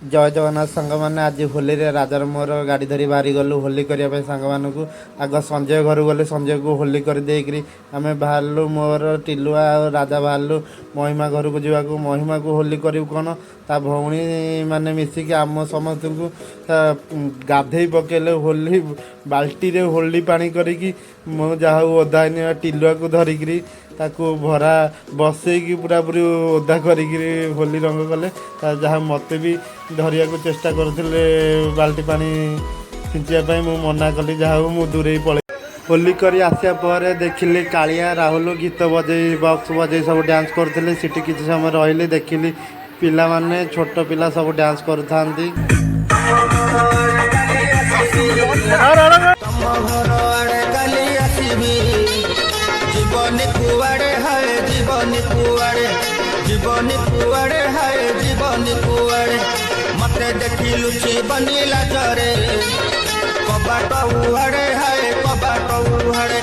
जय जगन्नाथ सांग मैंने आज होली रे राजार मोर गाड़ी धरी बाहरी गलु होली करने सांग मानू आग संजय घर गले संजय को होली कर देकरी आम बाहरलु मोर टिलुआ और राजा बाहरलु महिमा घर को जावाक महिमा को होली करूँ कौन ता भौणी मैंने मिसिक आम समस्त को गाधे पकेले होली बाल्टी रे होली पानी करी मो जहाँ ओदा टिलुआ को धरिकी ताकू भरा बसैकी पूरा पूरी ओदा करी होली रंग कले जहाँ मत भी धरिया को चेष्टा करते बाल्टी पानी छिंचापी मु मना कली जहाँ मु दूरे पड़े होली करी आसिया पर देखिली कालिया राहुल गीत बजे बक्स बजे सब डांस करते सिटी किसी समय रही देखिली पिला माने छोट पिला सब डांस करता जीवनी कुआड़े हाय जीवनी कुआड़े जीवनी कुआड़े हाय जीवनी कुआड़े मते देखी लुची बनीला जरे कबाट उहाड़े हाय कबाट उहाड़े